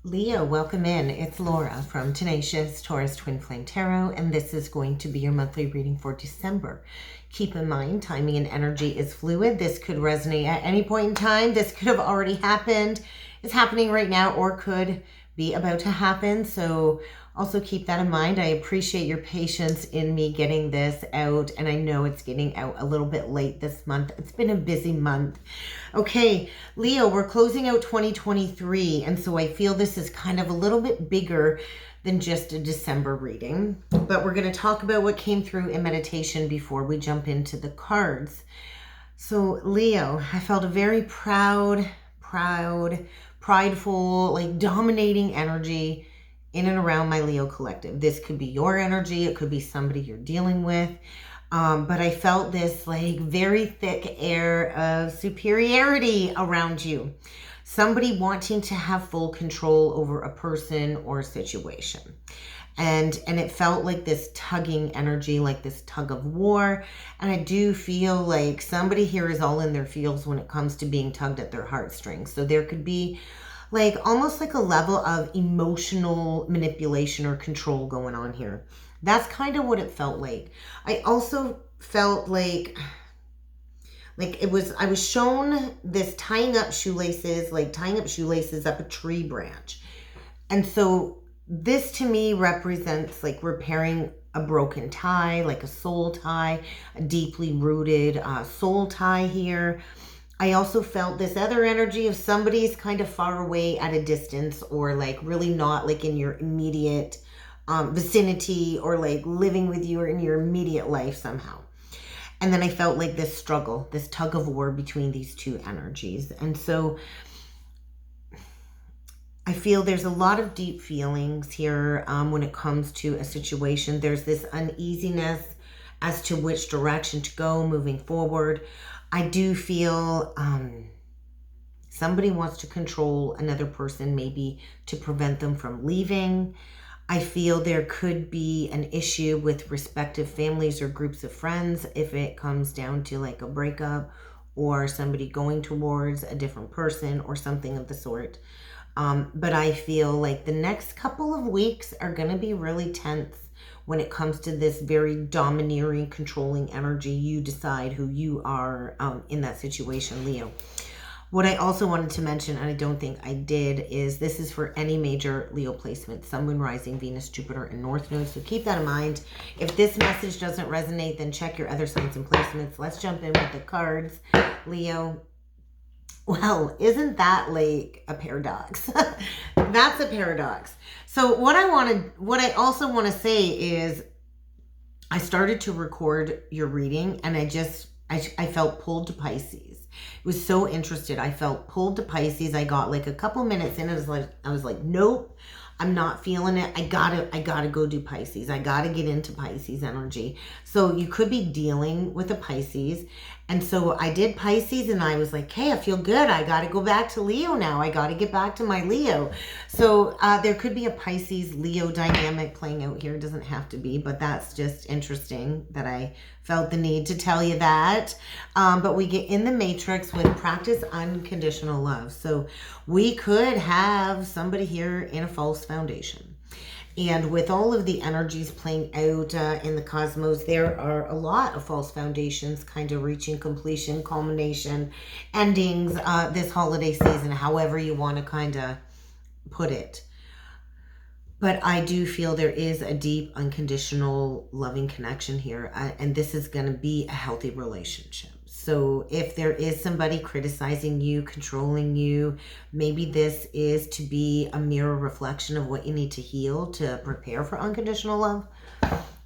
Leo, welcome in. It's Laura from Tenacious Taurus Twin Flame Tarot, and this is going to be your monthly reading for December. Keep in mind, timing and energy is fluid. This could resonate at any point in time. This could have already happened, is happening right now, or could be about to happen. So also keep that in mind. I appreciate your patience in me getting this out, and I know it's getting out a little bit late this month. It's been a busy month. Okay, Leo, we're closing out 2023, and so I feel this is kind of a little bit bigger than just a December reading, but we're going to talk about what came through in meditation before we jump into the cards. So Leo, I felt a very prideful, like dominating energy in and around my Leo collective. This could be your energy. It could be somebody you're dealing with. But I felt this like very thick air of superiority around you. Somebody wanting to have full control over a person or a situation. And it felt like this tugging energy, like this tug of war. And I do feel like somebody here is all in their feels when it comes to being tugged at their heartstrings. So there could be like almost like a level of emotional manipulation or control going on here. That's kind of what it felt like. I also felt like I was shown this tying up shoelaces up a tree branch. And so this to me represents like repairing a broken tie, like a soul tie, a deeply rooted soul tie here. I also felt this other energy of somebody's kind of far away at a distance, or like really not like in your immediate vicinity, or like living with you or in your immediate life somehow. And then I felt like this struggle, this tug of war between these two energies. And so I feel there's a lot of deep feelings here when it comes to a situation. There's this uneasiness as to which direction to go moving forward. I do feel somebody wants to control another person, maybe to prevent them from leaving. I feel there could be an issue with respective families or groups of friends if it comes down to like a breakup or somebody going towards a different person or something of the sort. But I feel like the next couple of weeks are going to be really tense when it comes to this very domineering, controlling energy. You decide who you are in that situation, Leo. What I also wanted to mention, and I don't think I did, is this is for any major Leo placement, Sun, Moon, Rising, Venus, Jupiter, and North Node. So keep that in mind. If this message doesn't resonate, then check your other signs and placements. Let's jump in with the cards, Leo. Well, isn't that like a paradox? That's a paradox. So what I also want to say is I started to record your reading, and I felt pulled to Pisces. It was so interested. I felt pulled to Pisces. I got like a couple minutes in. I was like, nope, I'm not feeling it. I gotta go do Pisces. I gotta get into Pisces energy. So you could be dealing with a Pisces. And so I did Pisces, and I was like, hey, I feel good. I got to go back to Leo now. I got to get back to my Leo. So there could be a Pisces-Leo dynamic playing out here. It doesn't have to be, but that's just interesting that I felt the need to tell you that. But we get in the matrix with practice unconditional love. So we could have somebody here in a false foundation. And with all of the energies playing out in the cosmos, there are a lot of false foundations kind of reaching completion, culmination, endings this holiday season, however you want to kind of put it. But I do feel there is a deep, unconditional, loving connection here. And this is going to be a healthy relationship. So if there is somebody criticizing you, controlling you, maybe this is to be a mirror reflection of what you need to heal to prepare for unconditional love.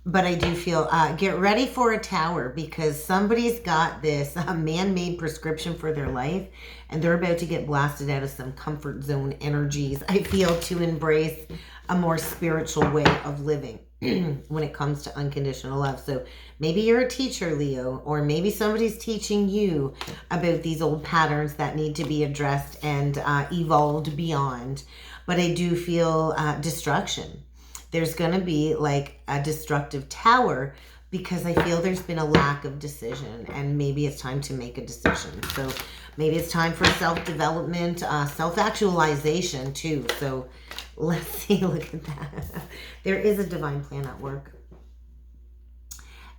But I do feel, get ready for a tower, because somebody's got this man-made prescription for their life, and they're about to get blasted out of some comfort zone energies, I feel, to embrace a more spiritual way of living when it comes to unconditional love. So maybe you're a teacher, Leo, or maybe somebody's teaching you about these old patterns that need to be addressed and evolved beyond. But I do feel destruction. There's going to be like a destructive tower because I feel there's been a lack of decision, and maybe it's time to make a decision. So maybe it's time for self-development, self-actualization too. So let's see, look at that. There is a divine plan at work.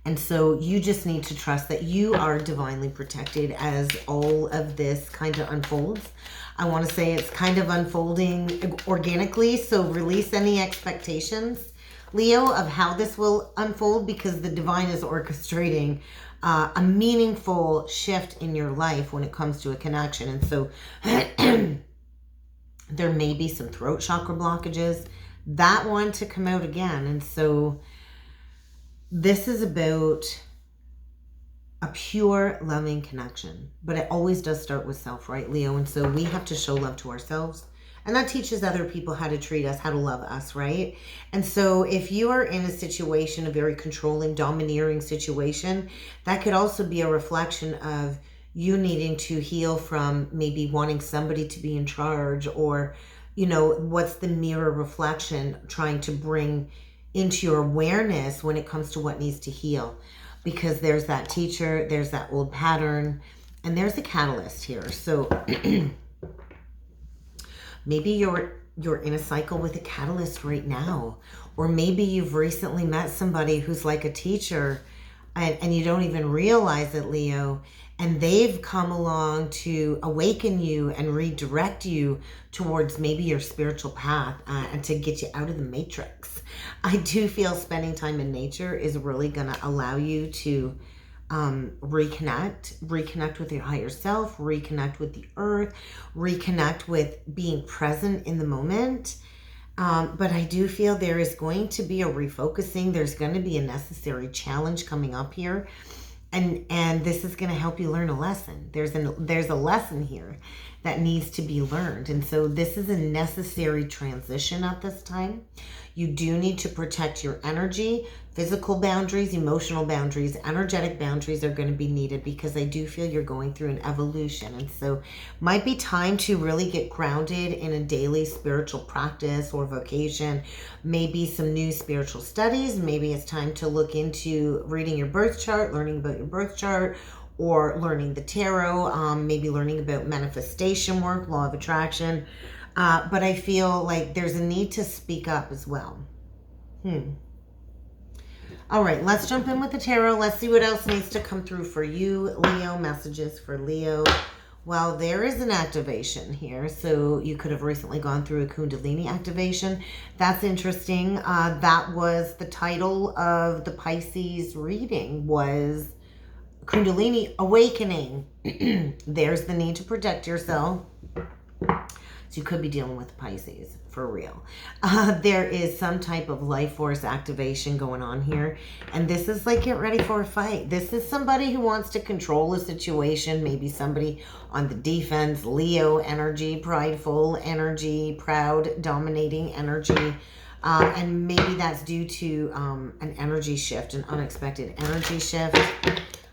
And so you just need to trust that you are divinely protected as all of this kind of unfolds. I want to say it's kind of unfolding organically, so release any expectations, Leo, of how this will unfold, because the divine is orchestrating a meaningful shift in your life when it comes to a connection. And so there may be some throat chakra blockages that want to come out again. And so this is about a pure, loving connection. But it always does start with self, right, Leo? And so we have to show love to ourselves. And that teaches other people how to treat us, how to love us, right? And so if you are in a situation, a very controlling, domineering situation, that could also be a reflection of you needing to heal from maybe wanting somebody to be in charge, or, you know, what's the mirror reflection trying to bring into your awareness when it comes to what needs to heal. Because there's that teacher, there's that old pattern, and there's a catalyst here. So maybe you're in a cycle with a catalyst right now, or maybe you've recently met somebody who's like a teacher, and you don't even realize it, Leo, and they've come along to awaken you and redirect you towards maybe your spiritual path, and to get you out of the matrix. I do feel spending time in nature is really going to allow you to reconnect with your higher self, reconnect with the earth, reconnect with being present in the moment. But I do feel there is going to be a refocusing. There's going to be a necessary challenge coming up here. And this is going to help you learn a lesson. There's a lesson here that needs to be learned. And so this is a necessary transition at this time. You do need to protect your energy. Physical boundaries, emotional boundaries, energetic boundaries are going to be needed, because I do feel you're going through an evolution. And so might be time to really get grounded in a daily spiritual practice or vocation, maybe some new spiritual studies. Maybe it's time to look into reading your birth chart, learning about your birth chart, or learning the tarot, maybe learning about manifestation work, law of attraction. But I feel like there's a need to speak up as well. All right, let's jump in with the tarot. Let's see what else needs to come through for you, Leo. Messages for Leo. Well, there is an activation here. So you could have recently gone through a Kundalini activation. That's interesting. That was the title of the Pisces reading, was Kundalini Awakening. There's the need to protect yourself. So you could be dealing with Pisces, for real. There is some type of life force activation going on here. And this is like, get ready for a fight. This is somebody who wants to control a situation. Maybe somebody on the defense, Leo energy, prideful energy, proud, dominating energy. And maybe that's due to an energy shift, an unexpected energy shift.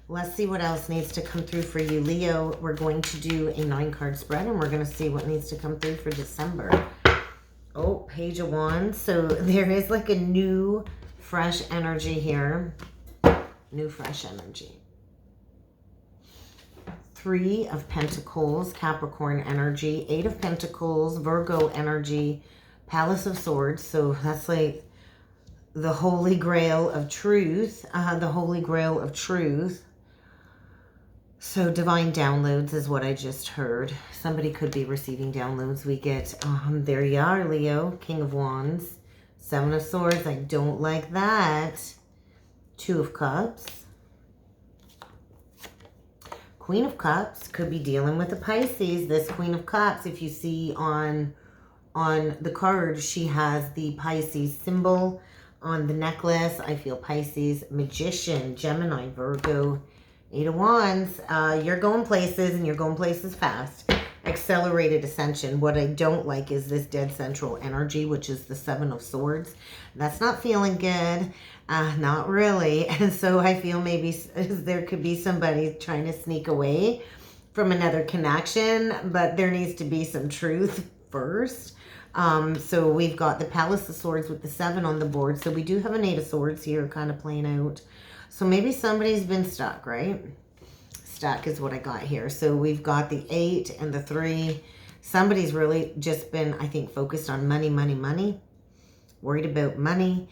Let's see what else needs to come through for you, Leo. We're going to do a 9-card spread, and we're going to see what needs to come through for December. Oh, Page of Wands. So there is like a new, fresh energy here. New, fresh energy. 3 of Pentacles, Capricorn energy. 8 of Pentacles, Virgo energy. Palace of Swords. So that's like the Holy Grail of truth. The Holy Grail of truth. So divine downloads is what I just heard. Somebody could be receiving downloads. We get, there you are, Leo. King of Wands. 7 of Swords. I don't like that. 2 of Cups. Queen of Cups. Could be dealing with a Pisces. This Queen of Cups, if you see on the card, she has the Pisces symbol on the necklace. I feel Pisces. Magician. Gemini. Virgo. 8 of Wands, you're going places, and you're going places fast. Accelerated ascension. What I don't like is this dead central energy, which is the 7 of Swords. That's not feeling good. Not really. And so I feel maybe there could be somebody trying to sneak away from another connection, but there needs to be some truth first. So we've got the Palace of Swords with the 7 on the board. So we do have an 8 of Swords here kind of playing out. So maybe somebody's been stuck, right? Stuck is what I got here. So we've got the 8 and the 3. Somebody's really just been, I think, focused on money, money, money. Worried about money.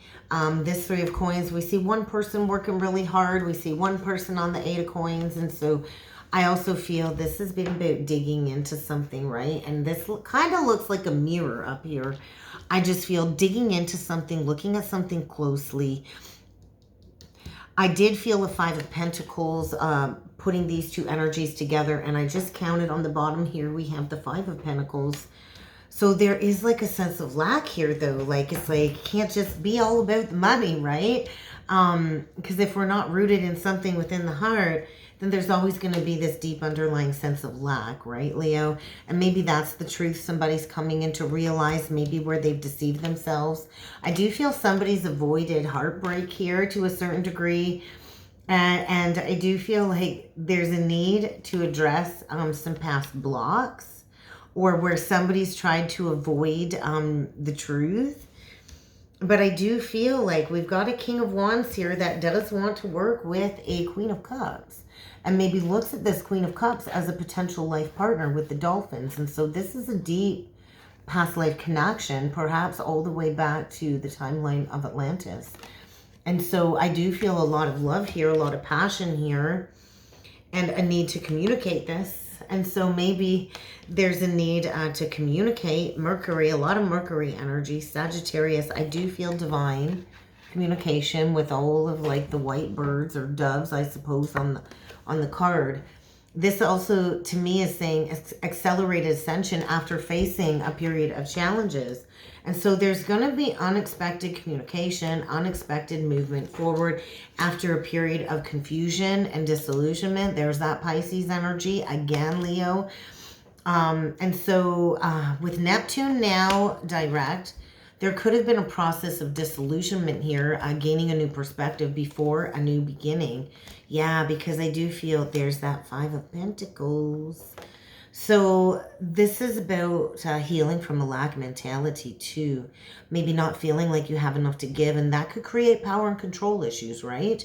This 3 of coins, we see one person working really hard. We see one person on the 8 of coins. And so I also feel this has been about digging into something, right? And this kind of looks like a mirror up here. I just feel digging into something, looking at something closely. I did feel the 5 of Pentacles, putting these 2 energies together. And I just counted on the bottom here, we have the 5 of Pentacles. So there is like a sense of lack here, though. Like, it's like, can't just be all about the money, right? Because if we're not rooted in something within the heart, then there's always going to be this deep underlying sense of lack, right, Leo? And maybe that's the truth somebody's coming in to realize, maybe where they've deceived themselves. I do feel somebody's avoided heartbreak here to a certain degree. And I do feel like there's a need to address some past blocks, or where somebody's tried to avoid the truth. But I do feel like we've got a King of Wands here that does want to work with a Queen of Cups, and maybe looks at this Queen of Cups as a potential life partner with the Dolphins. And so this is a deep past life connection, perhaps all the way back to the timeline of Atlantis. And so I do feel a lot of love here, a lot of passion here, and a need to communicate this. And so maybe there's a need to communicate. Mercury, a lot of Mercury energy. Sagittarius, I do feel divine communication with all of like the white birds or doves, I suppose, on the card. This also, to me, is saying accelerated ascension after facing a period of challenges. And so there's going to be unexpected communication, unexpected movement forward after a period of confusion and disillusionment. There's that Pisces energy again, Leo. And so with Neptune now direct, there could have been a process of disillusionment here, gaining a new perspective before a new beginning. Yeah, because I do feel there's that 5 of Pentacles. So this is about healing from a lack mentality too. Maybe not feeling like you have enough to give, and that could create power and control issues, right?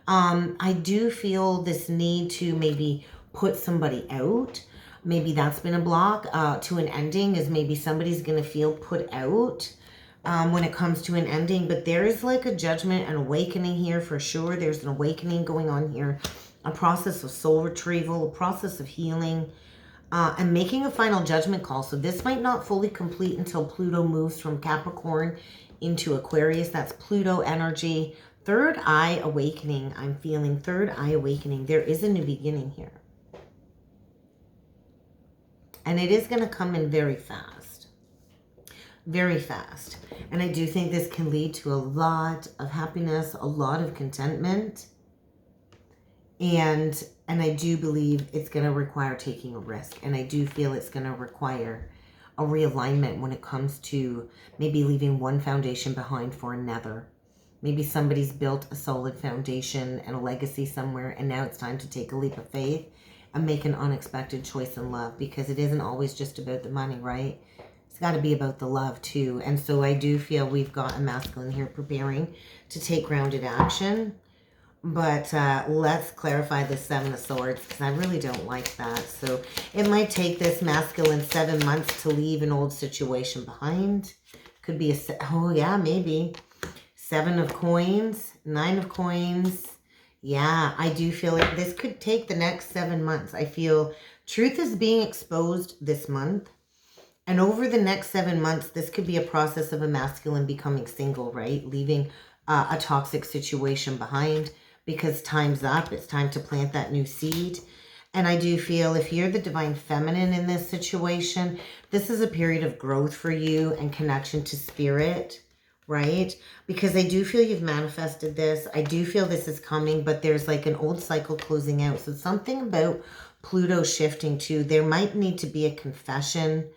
I do feel this need to maybe put somebody out. Maybe that's been a block to an ending, is maybe somebody's going to feel put out when it comes to an ending. But there is like a judgment and awakening here for sure. There's an awakening going on here, a process of soul retrieval, a process of healing. And making a final judgment call. So this might not fully complete until Pluto moves from Capricorn into Aquarius. That's Pluto energy. Third eye awakening. I'm feeling third eye awakening. There is a new beginning here. And it is going to come in very fast. Very fast. And I do think this can lead to a lot of happiness, a lot of contentment. And I do believe it's going to require taking a risk. And I do feel it's going to require a realignment when it comes to maybe leaving one foundation behind for another. Maybe somebody's built a solid foundation and a legacy somewhere, and now it's time to take a leap of faith and make an unexpected choice in love, because it isn't always just about the money, right? It's got to be about the love too. And so I do feel we've got a masculine here preparing to take grounded action. But let's clarify the 7 of Swords, because I really don't like that. So it might take this masculine 7 months to leave an old situation behind. Could be oh yeah, maybe. 7 of Coins, 9 of Coins. Yeah, I do feel like this could take the next 7 months. I feel truth is being exposed this month. And over the next 7 months, this could be a process of a masculine becoming single, right? Leaving a toxic situation behind. Because time's up. It's time to plant that new seed. And I do feel if you're the divine feminine in this situation, this is a period of growth for you and connection to spirit, right? Because I do feel you've manifested this. I do feel this is coming, but there's like an old cycle closing out. So something about Pluto shifting too. There might need to be a confession.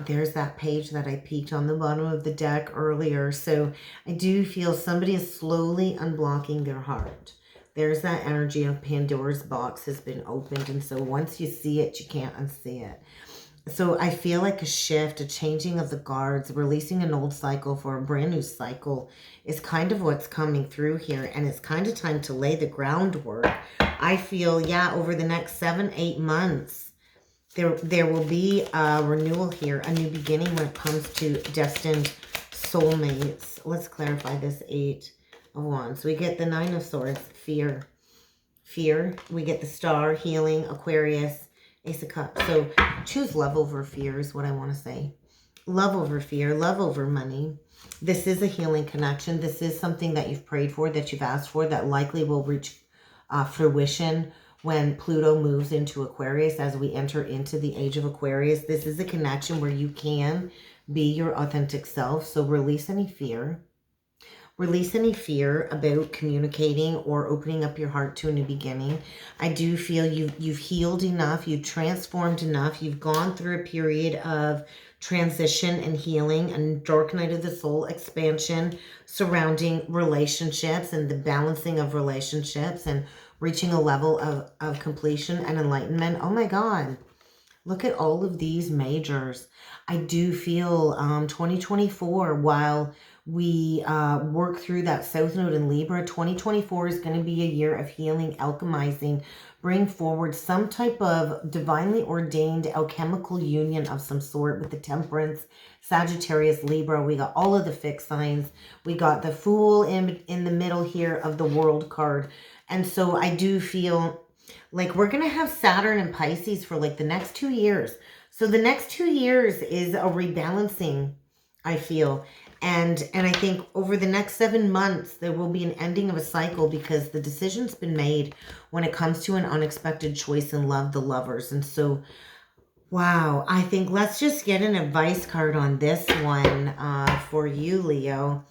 There's that page that I peeked on the bottom of the deck earlier. So I do feel somebody is slowly unblocking their heart. There's that energy of Pandora's box has been opened. And so once you see it, you can't unsee it. So I feel like a shift, a changing of the guards, releasing an old cycle for a brand new cycle is kind of what's coming through here. And it's kind of time to lay the groundwork. I feel, yeah, over the next 7-8 months, there will be a renewal here, a new beginning when it comes to destined soulmates. Let's clarify this 8 of Wands. We get the 9 of Swords, fear. Fear. We get the Star, healing, Aquarius, Ace of Cups. So choose love over fear is what I want to say. Love over fear, love over money. This is a healing connection. This is something that you've prayed for, that you've asked for, that likely will reach fruition when Pluto moves into Aquarius as we enter into the age of Aquarius. This is a connection where you can be your authentic self. So release any fear. Release any fear about communicating or opening up your heart to a new beginning. I do feel you've healed enough. You've transformed enough. You've gone through a period of transition and healing and dark night of the soul expansion surrounding relationships and the balancing of relationships and reaching a level of completion and enlightenment. Oh my God. Look at all of these majors. I do feel 2024, while we work through that South Node in Libra, 2024 is going to be a year of healing, alchemizing, bring forward some type of divinely ordained alchemical union of some sort with the Temperance, Sagittarius, Libra. We got all of the fixed signs. We got the Fool in the middle here of the World card. And so I do feel like we're going to have Saturn and Pisces for like the next 2 years. So the next 2 years is a rebalancing, I feel. And I think over the next 7 months, there will be an ending of a cycle because the decision's been made when it comes to an unexpected choice in love, the Lovers. And so, wow, I think let's just get an advice card on this one for you, Leo.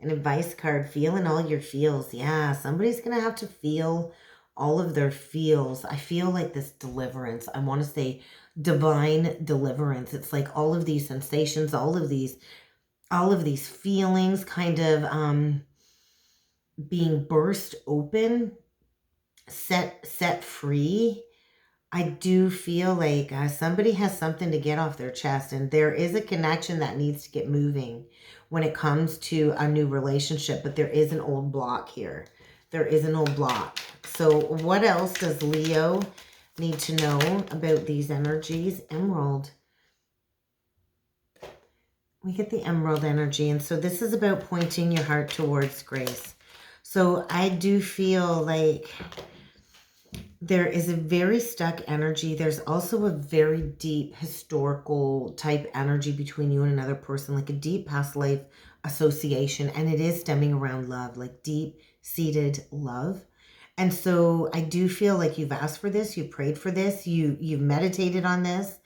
An advice card, feeling all your feels. Yeah, somebody's going to have to feel all of their feels. I feel like this deliverance. I want to say divine deliverance. It's like all of these sensations, all of these feelings kind of being burst open, set free. I do feel like somebody has something to get off their chest, and there is a connection that needs to get moving when it comes to a new relationship, but there is an old block here. There is an old block. So what else does Leo need to know about these energies? Emerald. We get the emerald energy. And so this is about pointing your heart towards grace. So I do feel like there is a very stuck energy. There's also a very deep historical type energy between you and another person, like a deep past life association. And it is stemming around love, like deep-seated love. And so I do feel like you've asked for this, you've prayed for this, you've meditated on this.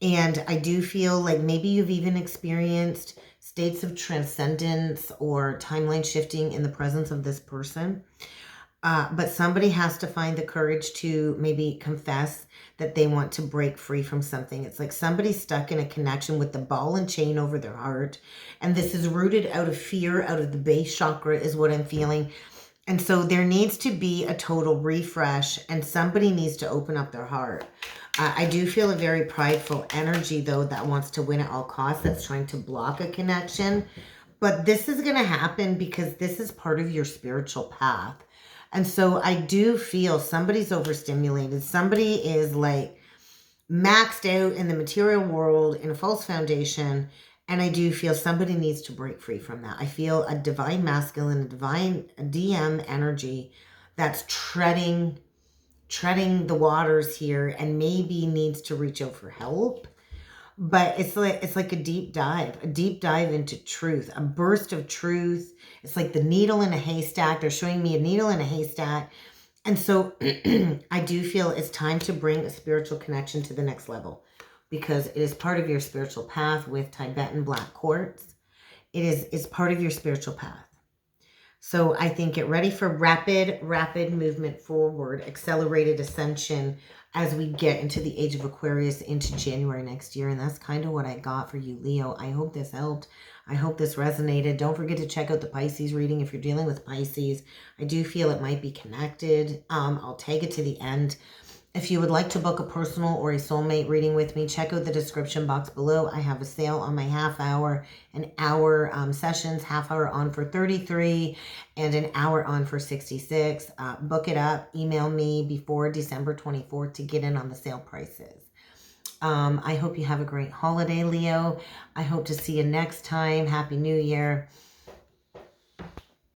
And I do feel like maybe you've even experienced states of transcendence or timeline shifting in the presence of this person. But somebody has to find the courage to maybe confess that they want to break free from something. It's like somebody's stuck in a connection with the ball and chain over their heart. And this is rooted out of fear, out of the base chakra is what I'm feeling. And so there needs to be a total refresh, and somebody needs to open up their heart. I do feel a very prideful energy, though, that wants to win at all costs, that's trying to block a connection. But this is going to happen because this is part of your spiritual path. And so I do feel somebody's overstimulated. Somebody is like maxed out in the material world in a false foundation. And I do feel somebody needs to break free from that. I feel a divine masculine, a divine DM energy that's treading the waters here and maybe needs to reach out for help. But it's like a deep dive into truth, a burst of truth. It's like the needle in a haystack. They're showing me a needle in a haystack. And so I do feel it's time to bring a spiritual connection to the next level, because it is part of your spiritual path with Tibetan black quartz. It's part of your spiritual path. So I think get ready for rapid movement forward, accelerated ascension as we get into the age of Aquarius into January next year. And that's kind of what I got for you, Leo. I hope this helped. I hope this resonated. Don't forget to check out the Pisces reading if you're dealing with Pisces. I do feel it might be connected. I'll tag it to the end. If you would like to book a personal or a soulmate reading with me, check out the description box below. I have a sale on my half hour and hour sessions, half hour on for $33 and an hour on for $66. Book it up. Email me before December 24th to get in on the sale prices. I hope you have a great holiday, Leo. I hope to see you next time. Happy New Year.